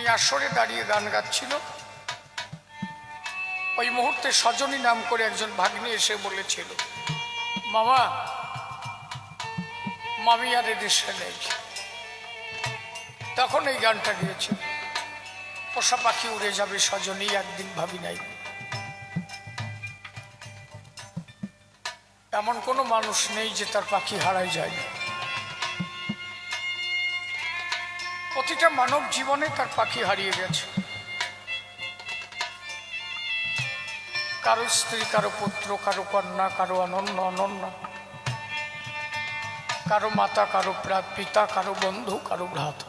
উনি আসরে দাঁড়িয়ে গান গাচ্ছিল। ওই মুহূর্তে সজনী নাম করে একজন ভাগ্নি এসে বলেছিল, মামা মামি আর এদেশে নেই। তখন এই গানটা গিয়েছিল, পোষা পাখি উড়ে যাবে সজনী একদিন ভাবি নাই। এমন কোনো মানুষ নেই যে তার পাখি হারায় যায় না। প্রতিটা মানব জীবনে তার পাখি হারিয়ে গেছে। কারো স্ত্রী, কারো পুত্র, কারো কন্যা, কারো অনন্য অনন্যা, কারো মাতা, কারো পিতা, কারো বন্ধু, কারো ভ্রাতা।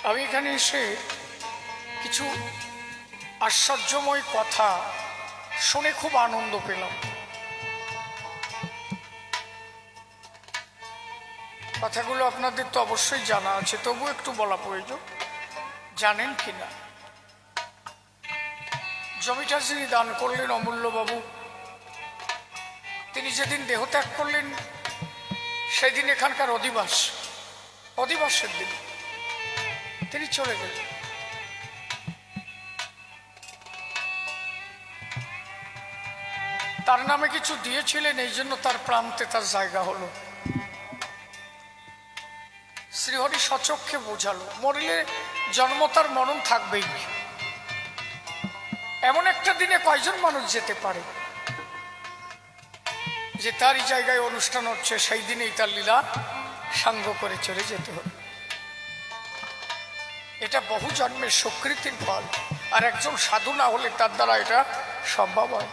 আমি এখানে এসে কিছু আশ্চর্যময় কথা শুনে খুব আনন্দ পেলাম। কথাগুলো আপনাদের তো অবশ্যই জানা আছে, তবু একটু বলা প্রয়োজন। জানেন কিনা, জমিটা যিনি দান করলেন অমূল্যবাবু, তিনি যেদিন দেহত্যাগ করলেন সেদিন এখানকার অধিবাসের দিন তিনি চলে গেলেন। তার নামে কিছু দিয়েছিলেন, এই জন্য তার প্রান্তে তার জায়গা হলো। শ্রীহরি সচক্ষে বোঝালো, মরিলে জন্ম তার মরণ থাকবেই। এমন একটা দিনে কয়জন মানুষ যেতে পারে যে তারই জায়গায় অনুষ্ঠান হচ্ছে, সেই দিনেই তার লীলা সাঙ্গ করে চলে যেতে হবে। এটা বহু জন্মের সুকৃতির ফল, আর একজন সাধু না হলে তার দ্বারা এটা সম্ভব হয়।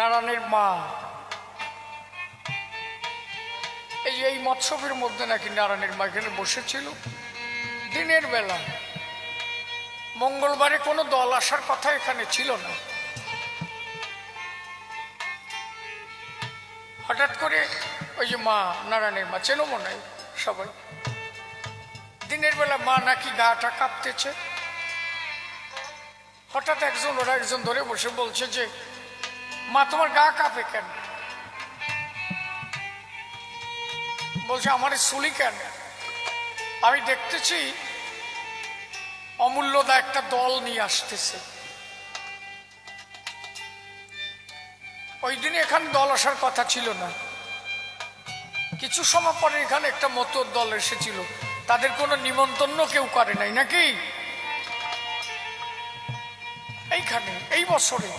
নারায়ণের মা এই মৎসবের মধ্যে নাকি নারায়ণের মা এখানে বসেছিল দিনের বেলা। মঙ্গলবারে কোনো দল আসার কথা এখানে ছিল না। হঠাৎ করে ওই যে মা, নারায়ণের মা, চেনো মনে হয় সবাই, দিনের বেলা মা নাকি গাটা কাঁপতেছে। হঠাৎ ওরা একজন ধরে বসে বলছে যে, মা তোমার গা কাঁপে কেন? বলছে, আমার চুলি কেন? আমি দেখতেছি অমূল্যদা একটা দল নিয়ে আসতেছে। ওই দিনে এখানে দল আসার কথা ছিল না। কিছু সময় পরে এখানে একটা মতর দল এসেছিল, তাদের কোনো নিমন্ত্রণ কেউ করে নাই নাকি? এইখানে এই বছরে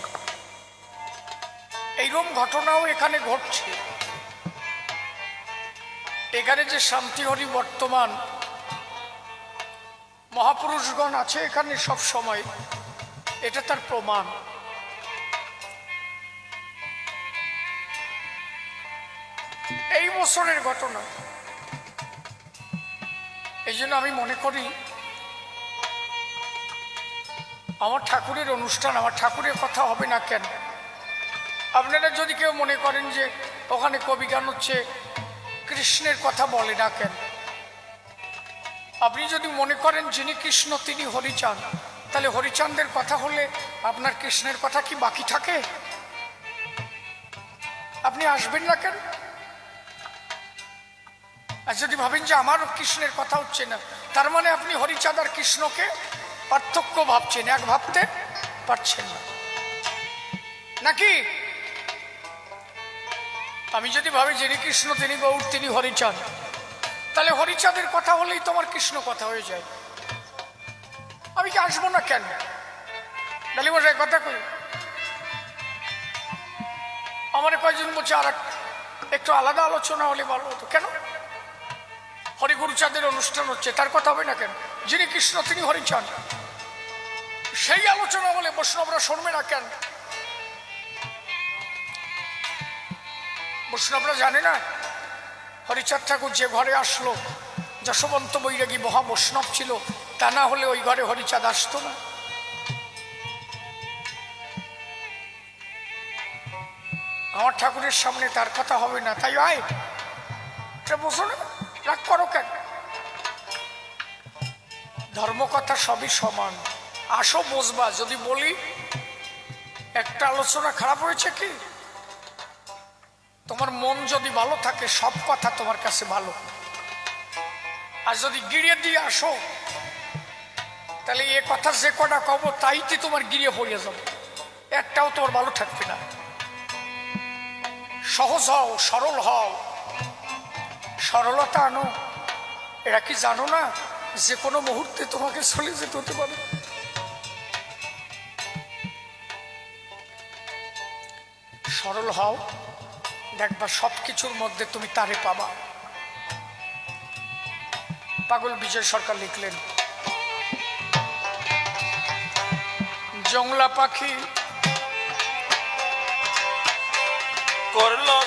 এইরকম ঘটনাও এখানে ঘটছে। এখানে যে শান্তিহরি বর্তমান মহাপুরুষগণ আছে এখানে সব সময়, এটা তার প্রমাণ। এই বছরের ঘটনা। এই জন্য আমি মনে করি আমার ঠাকুরের অনুষ্ঠান, আমার ঠাকুরের কথা হবে না কেন? আপনারা যদি কেউ মনে করেন যে ওখানে কবি গান হচ্ছে, কৃষ্ণের কথা বলে না কেন? আপনি যদি মনে করেন যিনি কৃষ্ণ তিনি হরিচাঁদ, তাহলে হরিচাঁদের কথা হলে আপনার কৃষ্ণের কথা কি বাকি থাকে? আপনি আসবেন না কেন? আর যদি ভাবেন যে আমার কৃষ্ণের কথা হচ্ছে না, তার মানে আপনি হরিচাঁদ আর কৃষ্ণকে পার্থক্য ভাবছেন, এক ভাবতে পারছেন না নাকি? আমি যদি ভাবি যিনি কৃষ্ণ তিনি গৌর তিনি হরিচাঁদ, তাহলে হরিচাঁদের কথা হলেই তোমার কৃষ্ণ কথা হয়ে যায়। আমি কি আসবো না কেন? ডালি মশাই কথা কই, আমার কয়েকজন বলছে আর একটু আলাদা আলোচনা হলে ভালো হতো। কেন? হরিগুরুচাঁদের অনুষ্ঠান হচ্ছে, তার কথা হবে না কেন? যিনি কৃষ্ণ তিনি হরিচাঁদ, সেই আলোচনা বলে বৈষ্ণবরা শুনবে না কেন? বৈষ্ণবরা জানে না হরিচাঁদ ঠাকুর যে ঘরে আসলো, যশবন্ত বৈরাগী মহা বৈষ্ণব ছিল, তা না হলে ওই ঘরে হরিচাঁদ আসতো না। আমার ঠাকুরের সামনে তার কথা হবে না, তাই আয় বসো না, রাগ করো কেন? ধর্মকথা সবই সমান। আসো বসবা, যদি বলি একটা আলোচনা খারাপ হয়েছে কি, তোমার মন যদি ভালো থাকে সব কথা তোমার কাছে ভালো, আর যদি গিরিয়ে দিয়ে আসো তাহলে এ কথা যে কটা কব তাইতে তোমার গিরিয়ে পড়িয়ে যাবে, একটাও তোমার ভালো থাকবে না। সহজ হও, সরল হও, সরলতা আনো। এরা কি জানো না যে কোনো মুহূর্তে তোমাকে চলে যেতে হতে পারে? সরল হও, দেখবা সবকিছুর মধ্যে তুমি তারে পাবা। পাগল বিজয় সরকার লিখলেন, জংলা পাখি করলো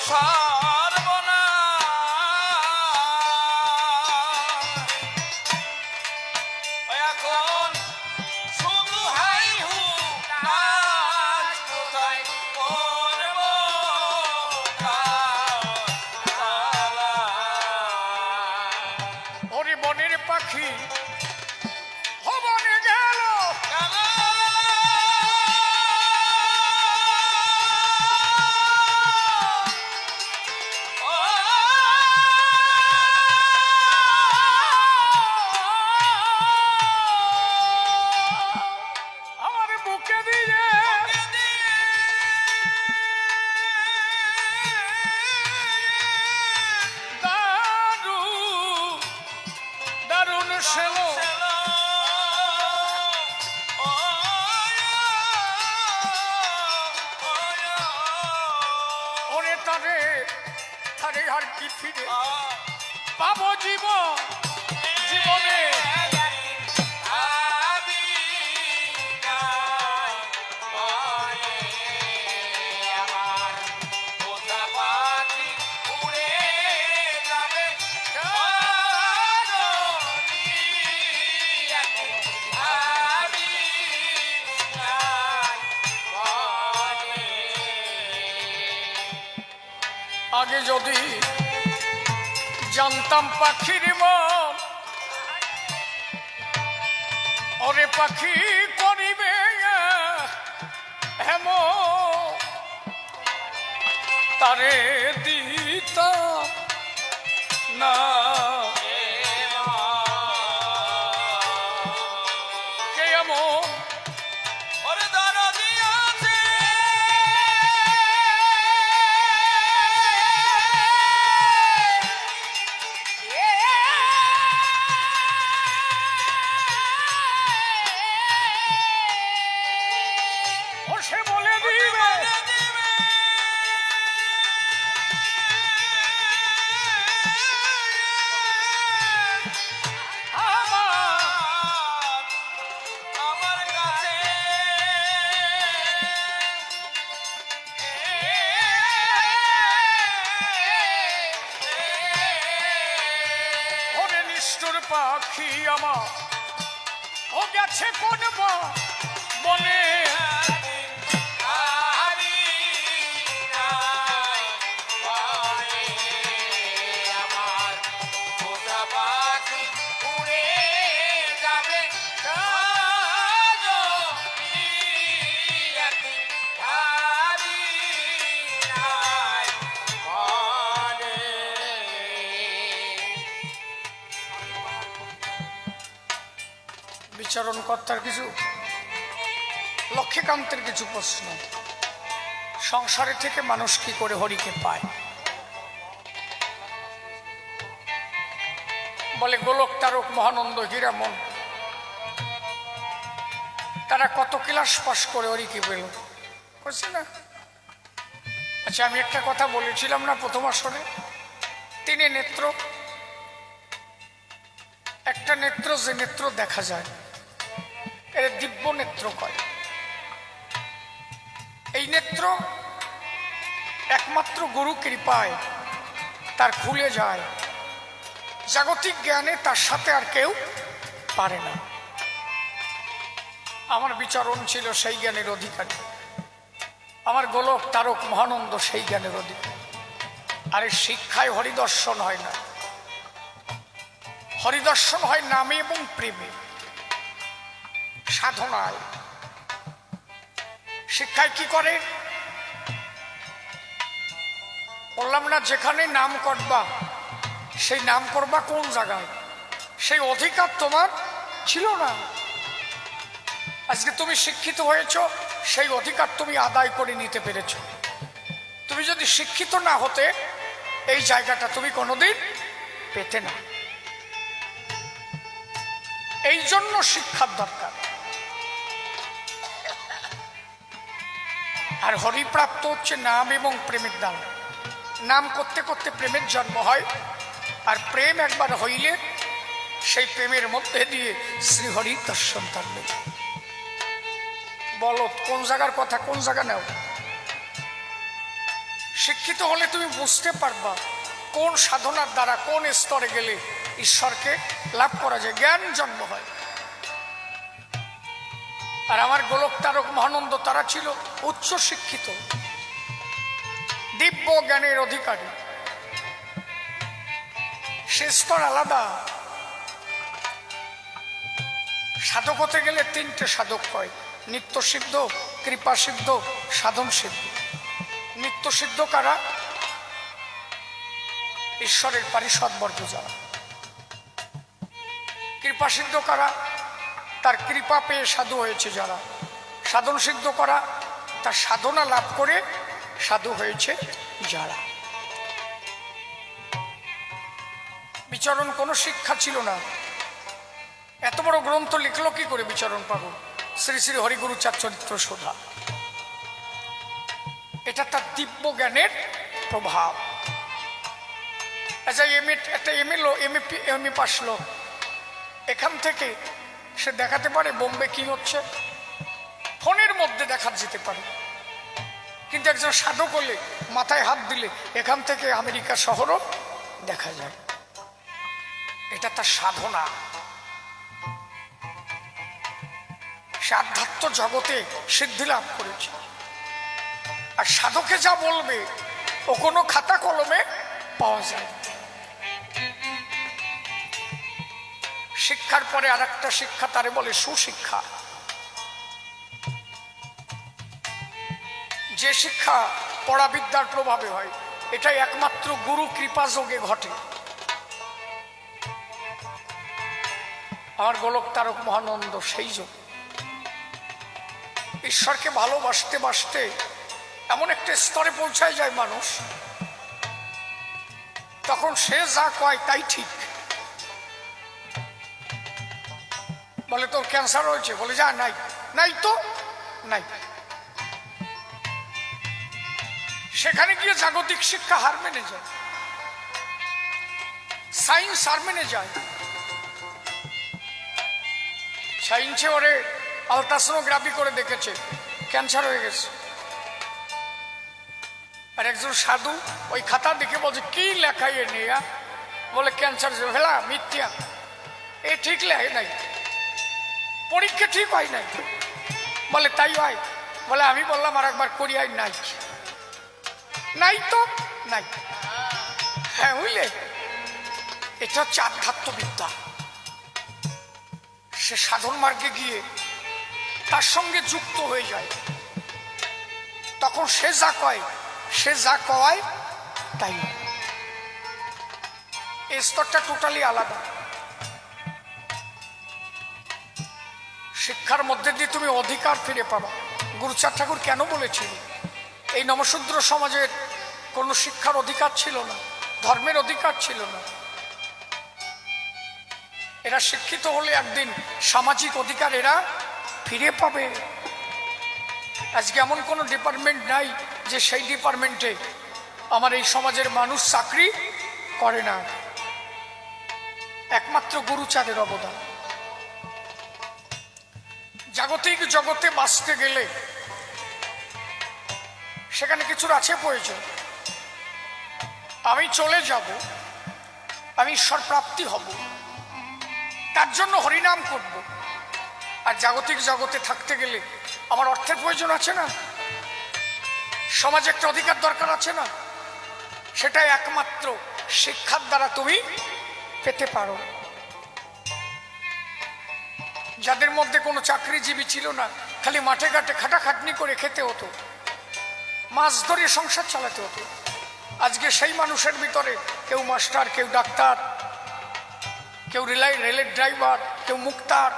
এখন শুধু হাই হু কোথায় করব ওরে বনের পাখি বনে গেল, আমার বুকে দিয়ে দারুণ দারুণ সেলো ওরে তারে তারে আর কি ফিরে পাবো জীবন জীবনে। আগে যদি জানতাম পাখির মন, ওরে পাখি করিবে হেম, তারে দিতাম না। কে এমন সে বলে দিবে আমার কাছে ওরে নিষ্ঠুর পাখি আমার ও গেছে কোন বনে, বিচারণ কর্তার কিছু লক্ষ্মীকান্তের কিছু প্রশ্ন, সংসারে থেকে মানুষ কি করে হরিকে পায়? বলে গোলক তারক মহানন্দ হীরামন তারা কত ক্লাস পাস করে হরিকে পেল, বুঝছি না? আচ্ছা, আমি একটা কথা বলেছিলাম না প্রথম আসরে, তিনি নেত্র, একটা নেত্র যে নেত্র দেখা যায় এর দিব্য নেত্র কয়। এই নেত্র একমাত্র গুরু কৃপায় তার খুলে যায়, জাগতিক জ্ঞানে তার সাথে আর কেউ পারে না। আমার বিচারণ ছিল সেই জ্ঞানের অধিকারী, আমার গোলক তারক মহানন্দ সেই জ্ঞানের অধিকারী। আরে শিক্ষায় হরিদর্শন হয় না, হরিদর্শন হয় নামে এবং প্রেমে। সাধনায়। শিক্ষায় কি করে বললাম না, যেখানে নাম করবা সেই নাম করবা কোন জায়গায়, সেই অধিকার তোমার ছিল না। আজকে তুমি শিক্ষিত হয়েছ, সেই অধিকার তুমি আদায় করে নিতে পেরেছ। তুমি যদি শিক্ষিত না হতে এই জায়গাটা তুমি কোনোদিন পেতে না। এই জন্য শিক্ষার দরকার। আর হরিপ্রাপ্ত হচ্ছে নাম এবং প্রেমের দ্বারা। নাম করতে করতে প্রেমের জন্ম হয়, আর প্রেম একবার হইলে সেই প্রেমের মধ্যে দিয়ে শ্রীহরির দর্শন থাকবে। বলো কোন জায়গার কথা, কোন জায়গা নাও। শিক্ষিত হলে তুমি বুঝতে পারবা কোন সাধনার দ্বারা কোন স্তরে গেলে ঈশ্বরকে লাভ করা যায়, জ্ঞান জন্ম হয়। আর আমার গোলক তারক মহানন্দ তারা ছিল উচ্চ শিক্ষিত, দিব্য জ্ঞানের অধিকারী। সে স্তর আলাদা। সাধক হতে গেলে তিনটে সাধক হয়, নিত্য সিদ্ধ, কৃপা সিদ্ধ, সাধন সিদ্ধ। নিত্য সিদ্ধ কারা? ঈশ্বরের পারিষদ বর্গ যারা। কৃপা সিদ্ধ কারা? তার কৃপা পেয়ে সাধু হয়েছে যারা। সাধন সিদ্ধ করা? তার সাধনা লাভ করে সাধু হয়েছে যারা। বিচরণ কোনো শিক্ষা ছিল না। এত বড় গ্রন্থ লিখলো কি করে বিচরণ পাগল? শ্রী শ্রী হরিগুরু চার চরিত্র শোধা। এটা তার দিব্য জ্ঞানের প্রভাব। আচ্ছা, একটা এমএ পাস লোক এখান থেকে সে দেখাতে পারে বোম্বে কি হচ্ছে, ফোনের মধ্যে দেখা যেতে পারে। কিন্তু একজন সাধক হলে মাথায় হাত দিলে এখান থেকে আমেরিকা শহরও দেখা যায়। এটা তার সাধনা। সে আধ্যাত্ম জগতে সিদ্ধি লাভ করেছে। আর সাধকে যা বলবে ও কোনো খাতা কলমে পাওয়া যায়। শিক্ষার পরে আর একটা শিক্ষা, তারে বলে সুশিক্ষা। যে শিক্ষা পড়া বিদ্যার প্রভাবে হয়, এটাই একমাত্র গুরু কৃপা যোগে ঘটে। আমার গোলক তারক মহানন্দ সেই যোগ। ঈশ্বরকে ভালোবাসতে বাসতে এমন একটা স্তরে পৌঁছায় যায় মানুষ, তখন সে যা কয় তাই ঠিক। বলে তোর ক্যান্সার হয়েছে, বলে যা নাই, নাই তো নাই। সেখানে গিয়ে জাগতিক শিক্ষা হার মেনে যায়, সায়েন্স হার মেনে যায়। সায়েন্সে ওরে আলট্রাসোনোগ্রাফি করে দেখেছে ক্যান্সার হয়ে গেছে। আর একজন সাধু ওই খাতা দেখে বলছে কি লেখাই এ নিয়া? বলে ক্যান্সার ফেলা মিথ্যা, এ ঠিক লেখে নাই, পরীক্ষা ঠিক হয় নাই। বলে তাই হয়? বলে আমি বললাম আর একবার করিয়াই, নাই, নাই তো নাই। হ্যাঁ বুঝলে, এটা হচ্ছে আধ্যাত্মবিদ্যা। সে সাধন মার্গে গিয়ে তার সঙ্গে যুক্ত হয়ে যায়, তখন সে যা কয়, সে যা কয় তাই। এই স্তরটা টোটালি আলাদা। শিক্ষার মধ্যে দিয়ে তুমি অধিকার ফিরে পাবা। গুরুচাঁদ ঠাকুর কেন বলেছিল এই নমশূদ্র সমাজের কোনো শিক্ষার অধিকার ছিল না, ধর্মের অধিকার ছিল না। এরা শিক্ষিত হলে একদিন সামাজিক অধিকার এরা ফিরে পাবে। আজকে এমন কোনো ডিপার্টমেন্ট নাই যে সেই ডিপার্টমেন্টে আমার এই সমাজের মানুষ চাকরি করে না। একমাত্র গুরুচাঁদের অবদান। জাগতিক জগতে বাঁচতে গেলে সেখানে কিছুর আছে প্রয়োজন। আমি চলে যাব, আমি ঈশ্বর প্রাপ্তি হব, তার জন্য হরিনাম করব। আর জাগতিক জগতে থাকতে গেলে আমার অর্থের প্রয়োজন আছে না, সমাজে একটা অধিকার দরকার আছে না। সেটা একমাত্র শিক্ষার দ্বারা তুমি পেতে পারো। যাদের মধ্যে কোনো চাকরিজীবী ছিল না, খালি মাঠে ঘাটে খাটাখাটনি করে খেতে হতো, মাছ ধরে সংসার চালাতে হতো। আজকে সেই মানুষের ভিতরে কেউ মাস্টার, কেউ ডাক্তার, কেউ রেলের ড্রাইভার, কেউ মুক্তার।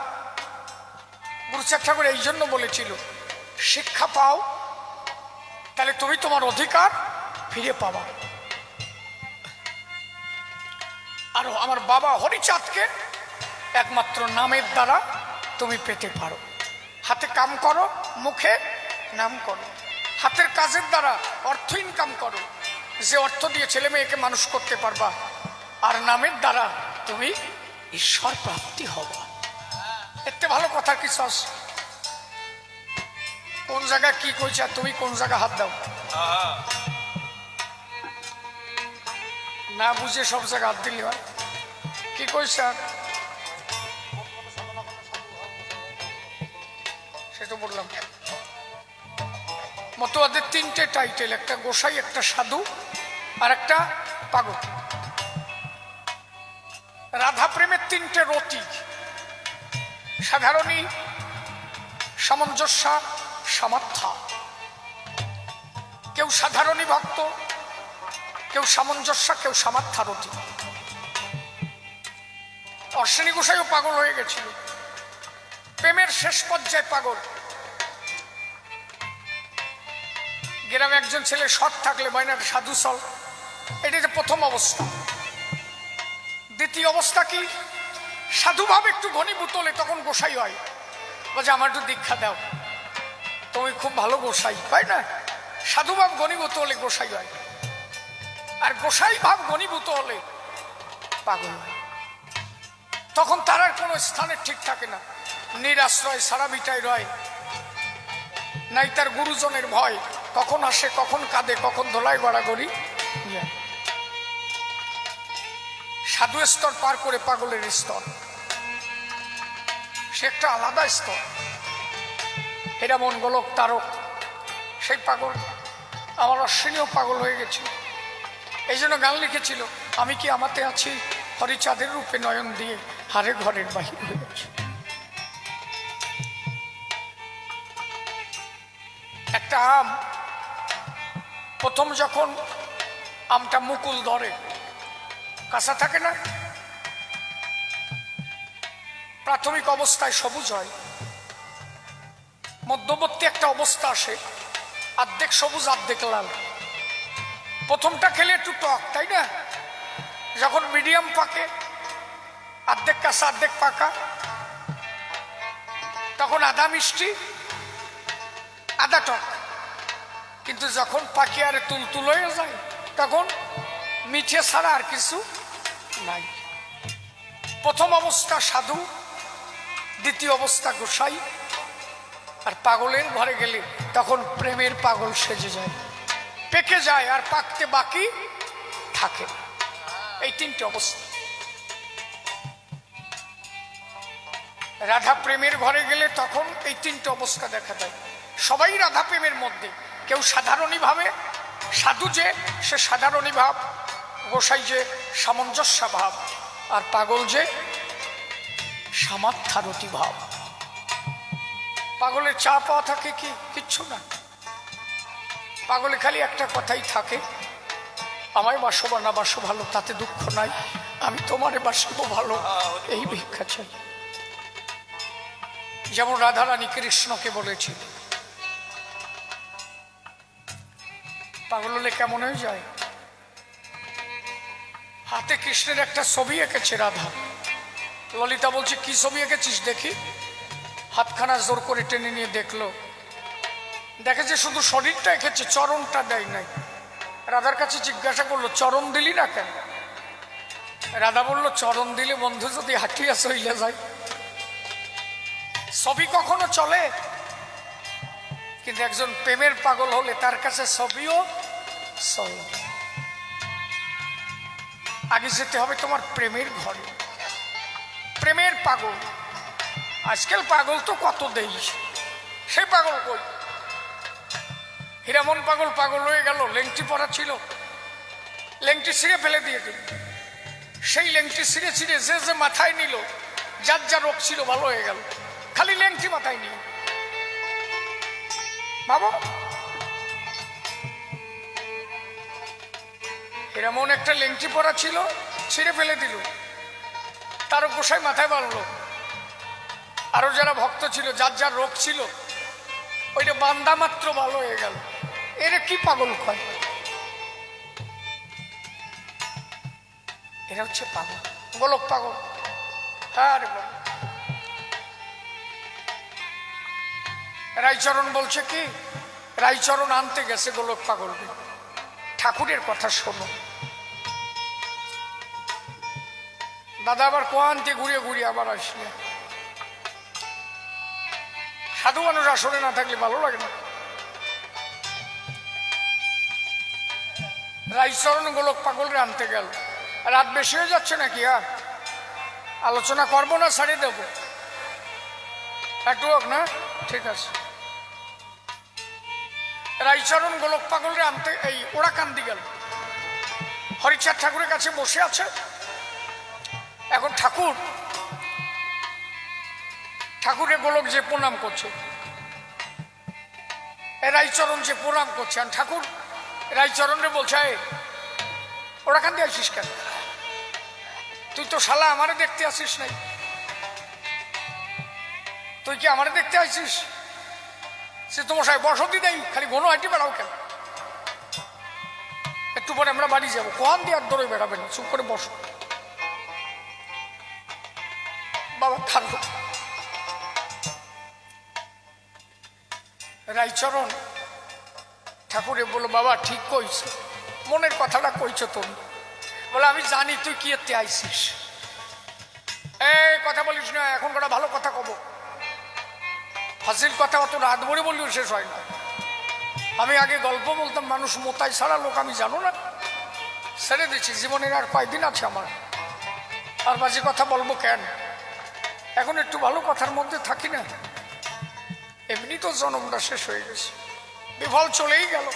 গুরুচাঁদ ঠাকুর এই জন্য বলেছিল, শিক্ষা পাও তাহলে তুমি তোমার অধিকার ফিরে পাবা। আর আমার বাবা হরিচাঁদকে একমাত্র নামের দ্বারা তুমি পেতে পারো। হাতে কাম করো, মুখে নাম করো, হাতের কাজের দ্বারা অর্থ ইনকাম করো, যে অর্থ দিয়ে ছেলে মেয়েকে মানুষ করতে পারবা, আর নামের দ্বারা তুমি ঈশ্বর প্রাপ্তি হবা। এতে ভালো কথা কিছু আছে? কোন জায়গায় কি কইছে আর তুমি কোন জায়গায় হাত দাও? না বুঝে সব জায়গায় হাত দিলে হয়। কি কইছে আর সেটা বললাম। মতবাদের তিনটে টাইটেল, একটা গোসাই, একটা সাধু, আর একটা পাগল। রাধা প্রেমের তিনটে রতি, সাধারণী, সামঞ্জস্য, সামার্থা। কেউ সাধারণী ভক্ত, কেউ সামঞ্জস্য, কেউ সামার্থারতী। অশ্বিনী গোসাইও পাগল হয়ে গেছিল, প্রেমের শেষ পর্যায়ে পাগল। গ্রামে একজন ছেলে সৎ থাকলে বাইনার সাধু চল, এটা যে প্রথম অবস্থা। দ্বিতীয় অবস্থা কি? সাধুভাব একটু ঘনীভূত হলে তখন গোসাই হয়। বলছে আমার একটু দীক্ষা দাও, তুমি খুব ভালো গোসাই, তাই না? সাধুভাব ঘনীভূত হলে গোসাই হয়, আর গোসাই ভাব ঘনীভূত হলে পাগল হয়। তখন তার আর কোনো স্থানের ঠিক থাকে না, নিরাশ্রয় সারা বিটায় রয়, নাই তার গুরুজনের ভয়, কখন আসে কখন কাঁদে, কখন ধোলাই গড়াগড়ি। সাধু স্তর পার করে পাগলের স্তর, সে একটা আলাদা স্তর। এরা মন গোলক তারক, সেই পাগল। আমার অশ্বিনীও পাগল হয়ে গেছিল, এই জন্য গান লিখেছিল, আমি কি আমাতে আছি, হরিচাঁদের রূপে নয়ন দিয়ে হারে ঘরের বাহির হয়ে গেছে। একটা আম, প্রথম যখন আমটা মুকুল ধরে, কাঁচা থাকে না, প্রাথমিক অবস্থায় সবুজ হয়, মধ্যবর্তী একটা অবস্থা আসে, অর্ধেক সবুজ অর্ধেক লাল। প্রথমটা খেলে একটু টক, তাই না? যখন মিডিয়াম পাকে, অর্ধেক কাঁচা অর্ধেক পাকা, তখন আধা মিষ্টি আধা টক। কিন্তু যখন পাকি আর তুলতুল হয়ে যায়, তখন মিঠে ছাড়া আর কিছু নাই। প্রথম অবস্থা সাধু, দ্বিতীয় অবস্থা গোসাই, আর পাগলের ঘরে গেলে তখন প্রেমের পাগল সেজে যায়, পেকে যায়, আর পাকতে বাকি থাকে। এই তিনটে অবস্থা। রাধা প্রেমের ঘরে গেলে তখন এই তিনটে অবস্থা দেখা দেয়। সবাই রাধা প্রেমের মধ্যে, কেউ সাধারণী ভাবে, সাধু যে সে সাধারণী ভাব, গোসাই যে সামঞ্জস্য ভাব, আর পাগল যে সামার্থারতী ভাব। পাগলের চা পাওয়া থাকে কি? কিচ্ছু না। পাগলে খালি একটা কথাই থাকে, আমায় বাসো বা না বাসো ভালো, তাতে দুঃখ নাই, আমি তোমারে বাসিব ভালো, এই ভিক্ষা চাই। যেমন রাধারানী কৃষ্ণকে বলেছিল, পাগল হলে কেমন হয়ে যায়। হাতে কৃষ্ণের একটা ছবি এঁকেছে রাধা। ললিতা বলছে, কি ছবি এঁকেছিস দেখি। হাতখানা জোর করে টেনে নিয়ে দেখলো, দেখেছে শুধু শরীরটা এঁকেছে, চরণটা দেয় নাই। রাধার কাছে জিজ্ঞাসা করলো, চরণ দিলি না কেন? রাধা বলল, চরণ দিলে বন্ধু যদি হাঁটিয়া চইলে যায়। ছবি কখনো চলে, কিন্তু একজন প্রেমের পাগল হলে তার কাছে ছবিও চলে। আগে যেতে হবে তোমার প্রেমের ঘরে। প্রেমের পাগল, আজকাল পাগল তো কত দেই, সে পাগল কই? হীরামন পাগল পাগল হয়ে গেল, লেংটি পরা ছিল, লেংটি ছিঁড়ে ফেলে দিয়ে দিল। সেই লেংটি ছিঁড়ে ছিঁড়ে যে যে মাথায় নিল, যার যা রোগ ছিল ভালো হয়ে গেল। খালি লেংটি মাথায় নিয়ে। বাবা এমন একটা লেংটি পরা ছিল, ছিঁড়ে ফেলে দিল, তারও গোসাই মাথায় বাঁধলো। আরো যারা ভক্ত ছিল, যার যার রোগ ছিল, ওইটা বান্দা মাত্র ভালো হয়ে গেল। এরা কি পাগল কয়? এরা হচ্ছে পাগল, গোলক পাগল। আরে বাবা, রাইচরণ বলছে কি, রাইচরণ আনতে গেছে গোলক পাগলকে। ঠাকুরের কথা শোনো। দাদা আবার কোয়ান্তে ঘুরিয়ে ঘুরিয়ে আবার আসলে। সাধু মানুষ আসলে না থাকলে ভালো লাগে না। রাইচরণ গোলক পাগলরে আনতে গেল। রাত বেশি হয়ে যাচ্ছে নাকি? আর আলোচনা করবো না, ছাড়িয়ে দেবো একটু হোক না? ঠিক আছে। রাইচরণ গোলক পাগলরে আনতে এই ওরাকান্দি গেল। হরিচাঁদ ঠাকুরের কাছে বসে আছে। এখন ঠাকুরের গোলক যে প্রণাম করছে, রাইচরণ যে প্রণাম করছে, আর ঠাকুর রাইচরণরে বলছে, ওরাকান্দি আসিস কেন? তুই তো শালা আমারে দেখতে আসিস নাই, তুই কি আমারে দেখতে আসিস? সে তোমার সাহেব বসতি দেয়, খালি ঘন হাঁটি বেড়াও কেন? একটু পরে আমরা বাড়ি যাবো। কোয়ান দিয়ে আর দৌড়ে বেড়াবে না, চুপ করে বসো। বাবা থাকবো। রাইচরণ ঠাকুরে বললো, বাবা ঠিক কইছো, মনের কথাটা কইছো তুমি। বলে আমি জানি তুই কি এতে আইসিস। এই কথা বলিস না, এখন কটা ভালো কথা কব। ফাজিল কথা অত রাত ভরে বললেও শেষ হয় না। আমি আগে গল্প বলতাম, মানুষ মোতাই ছাড়া লোক আমি জানো না, ছেড়ে দিচ্ছি। জীবনের আর কয়দিন আছে আমার, আর বাজে কথা বলবো কেন? এখন একটু ভালো কথার মধ্যে থাকি না। এমনি তো জন্মটা শেষ হয়ে গেছে, বিফল চলেই গেল।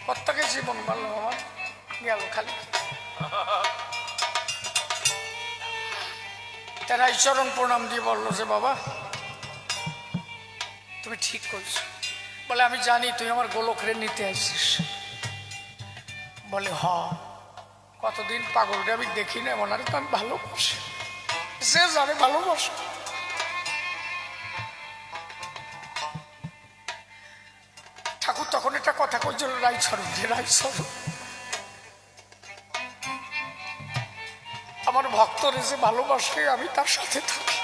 প্রত্যেকে জীবন ভালো আমার গেল খালি। তারা ঈশ্বরণ প্রণাম দিয়ে বললো যে, বাবা তুমি ঠিক করছো। বলে আমি জানি তুই আমার গোলকরে নিতে আসছিস। বলে হ, কতদিন পাগলটা আমি দেখি না, এমন আর তো আমি ভালোবাসি, যে জানে ভালোবাসি। ঠাকুর তখন একটা কথা কইছিল, রাইচরণ, রাইচরণ আমার ভক্তরে যে ভালোবাসে, আমি তার সাথে থাকি।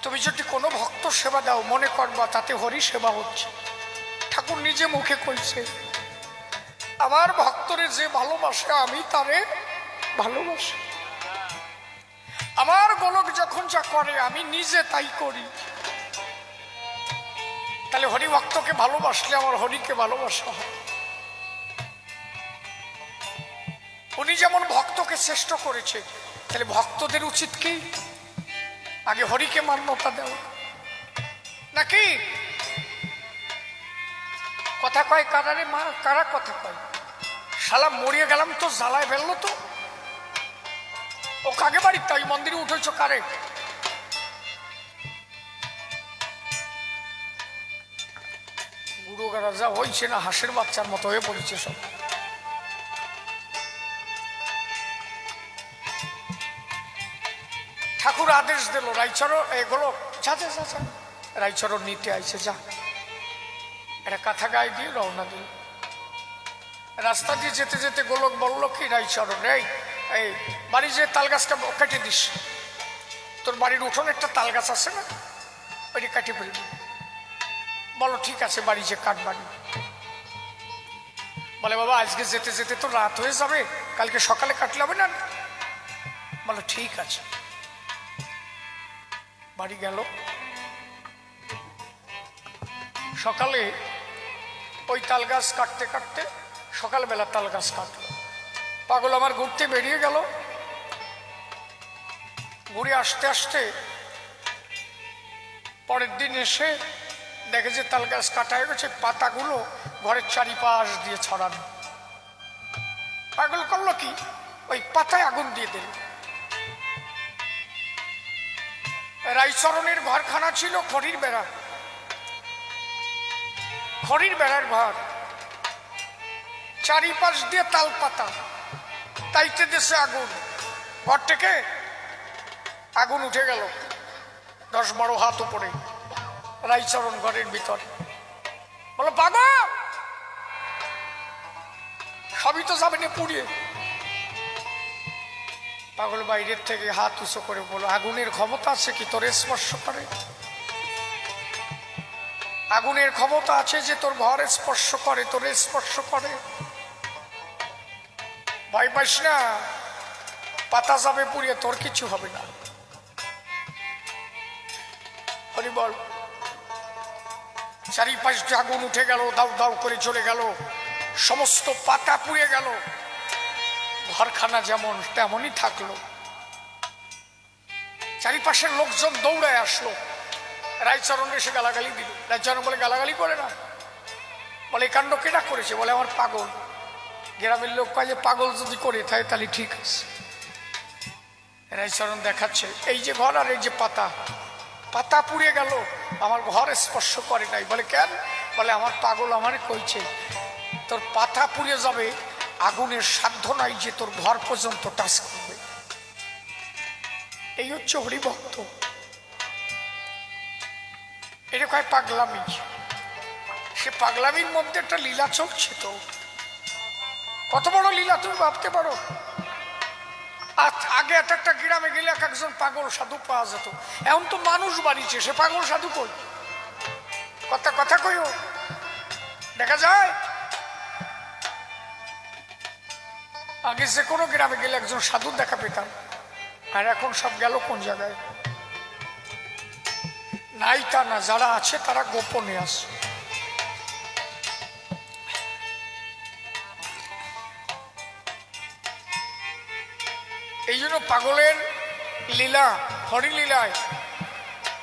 তুমি যদি কোনো ভক্ত সেবা দাও, মনে করবা তাতে হরি সেবা হচ্ছে। ঠাকুর নিজে মুখে কইছে, আমার ভক্তরে যে ভালোবাসে, আমি তারে ভালোবাসি। আমার গোলক যখন যা করে, আমি নিজে তাই করি। তাহলে হরি ভক্তকে ভালোবাসলে আমার হরিকে ভালোবাসা হয়। উনি যেমন ভক্তকে শ্রেষ্ঠ করেছে, তাহলে ভক্তদের উচিত কি আগে হরিকে মান্যতা দেওয়া, নাকি? কথা কয় কারারে মা, কারা কথা কয়? শালা মরিয়ে গেলাম তো, জ্বালায় ফেললো তো। ও কাকে বাড়ির তাই মন্দিরে উঠেছ কারে? বুড়ো রাজা হয়েছে না, হাঁসের বাচ্চার মতো হয়ে পড়েছে সব। ঠাকুর আদেশ দিল, রাইচরণ এগুলো যা যা যা যা। রাইচরণ নিতে আইছে, যা। এটা কাঁথা গায়ে দিয়ে রওনা দিল। রাস্তা দিয়ে যেতে যেতে গোলক বলল কি, রাইচরণ এই বাড়ি যে তাল গাছটা কেটে দিস, তোর বাড়ির উঠোনে একটা তাল গাছ আছে না, ওইটা কেটে ফেলবি। বলো ঠিক আছে, বাড়ি যে কাটবানি। বলে বাবা আজকে যেতে যেতে তো রাত হয়ে যাবে, কালকে সকালে কাটলে হবে না? বলো ঠিক আছে। বাড়ি গেল। সকালে ওই তাল গাছ কাটতে কাটতে সকালবেলা তাল গাছ কাটলো। পাগল আমার ঘুরতে বেরিয়ে গেল। ঘুরে আসতে আসতে পরের দিন এসে দেখে যে তাল গাছ কাটা হয়ে গেছে, পাতাগুলো ঘরের চারিপাশ দিয়ে ছড়ানো। পাগল করলো কি, ওই পাতায় আগুন দিয়ে দিল। রাইচরণের ঘরখানা ছিল খড়ির বেড়া, খড়ির বেড়ার ঘর, চারিপাশ দিয়ে তাল পাতা, তাইতে দেশে আগুন। ঘর থেকে আগুন উঠে গেল 10-12 হাত উপরে। রাইচরণ ঘরের ভিতর বলো, পাগল সবই তো যাবে না পুড়িয়ে। পাগল বাইরের থেকে হাত উঁচু করে বলো, আগুনের ক্ষমতা আছে কি তোর স্পর্শ করে? আগুনের ক্ষমতা আছে যে তোর ঘর স্পর্শ করে, তোর স্পর্শ করে। ভয় পাইস না, পাতা যাবে পুড়িয়ে, তোর কিছু হবে না। হরি বল। চারিপাশ দিয়ে আগুন উঠে গেল, দাউ দাউ করে চলে গেল, সমস্ত পাতা পুড়ে গেল। ঘরখানা যেমন তেমনই থাকলো। চারিপাশের লোকজন দৌড়ায় আসলো, রায়চরণ এসে গালাগালি দিল। রায়চরণ বলে, গালাগালি করে না। বলে, এই কাণ্ড কেটা করেছে? বলে, আমার পাগল। গ্রামের লোক পায় যে পাগল যদি করে থাকে তাহলে ঠিক আছে। রায়চরণ দেখাচ্ছে, এই যে ঘর আর এই যে পাতা, পাতা পুড়ে গেল, আমার ঘর স্পর্শ করে নাই। বলে, কেন? বলে, আমার পাগল আমারে কইছে তোর পাতা পুড়ে যাবে, আগুনের সাধ্য নাই যে তোর ঘর পর্যন্ত টাচ করবে। এই হচ্ছে হরিভক্ত। এটা কয় পাগলামি। সে পাগলামির মধ্যে একটা লীলা চলছে। তো কত বড় লীলা তুমি ভাবতে পারো? আগে একটা গ্রামে গেলে একজন পাগল সাধু পাওয়া যেত। এখন তো মানুষ বাড়িছে, সে পাগল সাধু কই? কথা কথা কইও, দেখা যায়। আগে যে কোনো গ্রামে গেলে একজন সাধু দেখা পেতাম, আর এখন সব গেল কোন জায়গায়? নাই তা না, যারা আছে তারা গোপনে আছে। এই জন্য পাগলের লীলা, হরিলীলায়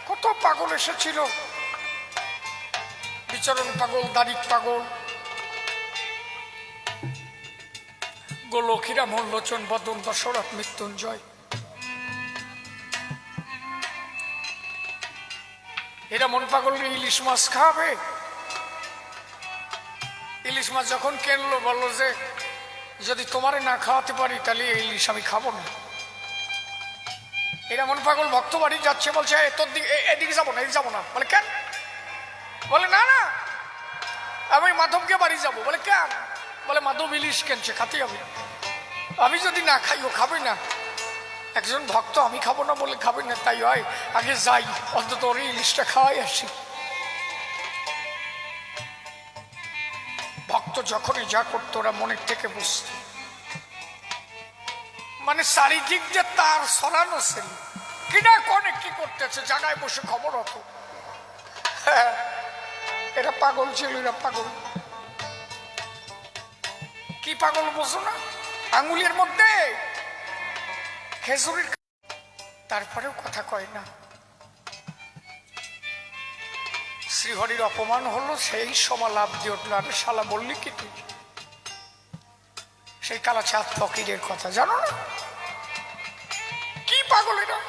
কত পাগল এসেছিল। বিচরণ পাগল, দারিক পাগল, গোলক্ষীরা, মল্লোচন, বদন, দশরথ, মৃত্যুঞ্জয়। এরা মন পাগল ইলিশ মাছ খাবে। ইলিশ মাছ যখন কিনলো, বললো যে যদি তোমারে না খাওয়াতে পারি তাহলে এই ইলিশ আমি খাবো না। এরা মন পাগল ভক্ত বাড়ি যাচ্ছে, বলছে তোর দিকে, এদিকে যাবো না, এদিকে যাবো না। বলে, কেন? বলে, না না আমি মাধবকে বাড়ি যাবো। বলে, কেন? বলে, মাধব ইলিশ কেনছে, খাতে হবে। আমি যদি না খাই ও খাবে না। একজন ভক্ত আমি খাবো না বলে খাবে না, তাই হয় আগে যাই, অন্তত ওর ইলিশটা খাওয়াই আসি। ভক্ত যখনই যা করতো ওরা মনের থেকে বুঝত, মানে চারিদিক যে তার সরানো ছিল, কিনা কনে কি করতেছে জায়গায় বসে খবর হতো। এরা পাগল ছিল, এরা পাগল। কি পাগল বোঝো না? আঙুলের মধ্যে খেজুরির, তারপরেও কথা কয় না। শ্রীহরির অপমান হলো, সেই সময় লাভ দিয়ে উঠলো, আরে শালা বললি কি তুই? সেই কালাচাঁদ ফকিরের কথা জানো না? কি পাগল এরা!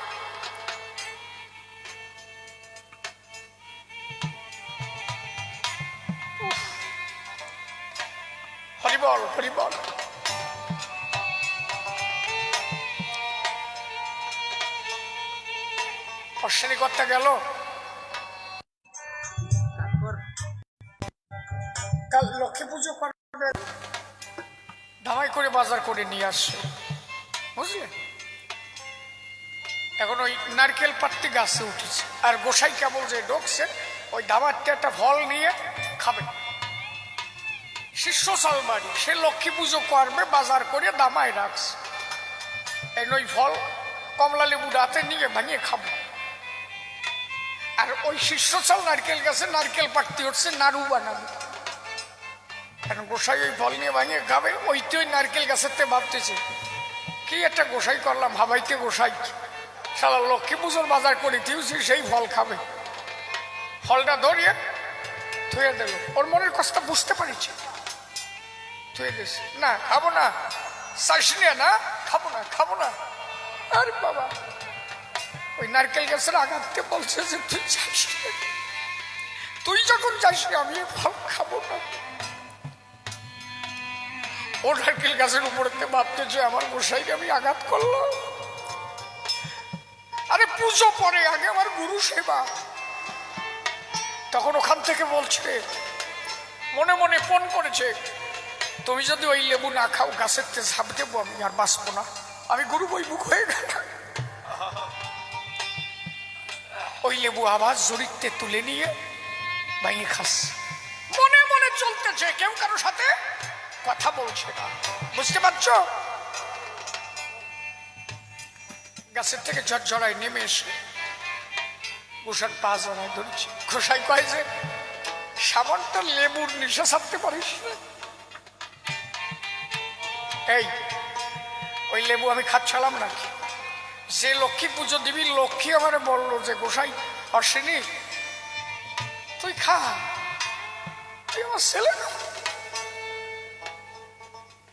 হরিবল হরিবল। অশ্বিনী কর্তা গেল, কাল লক্ষ্মী পুজো করবে, ধামাই করে বাজার করে নিয়ে আসছে, বুঝলে? এখন ওই নারকেল পাত্তি গাছে উঠেছে, আর গোসাই কেবল যে ঢুকছে, ওই ধামারটা একটা ফল নিয়ে খাবে। শিষ্য সালবাড়ি, সে লক্ষ্মী পুজো করবে, বাজার করে দামায় রাখছে। এই ওই ফল কমলা লেবু রাতে নিয়ে ভাঙিয়ে খাবে। আর ওই শিষ্য চাল নারকেল গাছে নারকেল পাটতি হচ্ছে, নাড়ু বানাবে। এখন গোসাই ওই ফল নিয়ে ভাঙিয়ে খাবে। ওইতে ওই নারকেল গাছের তে ভাবতেছে, কি একটা গোসাই করলাম, ভাবাইতে গোসাই সালা লক্ষ্মী পুজোর বাজার করে দিয়েছি, সেই ফল খাবে। ফলটা ধরিয়ে থুয়ে দিল, ওর মনের কষ্ট বুঝতে পারছে, থুয়ে দিয়েছে, না খাবো না। চাইস না? খাবো না, খাবো না। আরে বাবা, ওই নারকেল গাছের আঘাতকে বলছে যে তুই চাইস না, তুই যখন চাইস না আমি ফল খাবো না। ও নারকেল গাছের উপরেতে ভাবতেছে আমার গোসাইকে আমি আঘাত করলো। আরে পুজো পরে, আগে আমার গুরু সেবা। তখন ওখান থেকে বলছে, মনে মনে ফোন করেছে, তুমি যদি ওই লেবু না খাও গাছের তে ঝাঁপ দেবো, আমি আর বাঁচবো না। আমি গুরু বৈমুখ হয়ে গেল। ওই লেবু আবার জড়িতে তুলে নিয়ে ভাইয়ে খাস। মনে মনে চলতেছে, কেউ কারোর সাথে কথা বলছে না। বুঝতে পারছো? গাছের থেকে ঝরঝরায় নেমে এসে গোসার পা জড়ায় ধরছে। গোসাই কয় যে সামান্য লেবুর নেশা ছাড়তে পারিস না? এই ওই লেবু আমি খাচ্ছিলাম নাকি? যে লক্ষ্মী পুজো দিবি, লক্ষ্মী আমারে বললো যে গোসাই অশ্বিনী তুই খা, তুই আমার ছেলে না।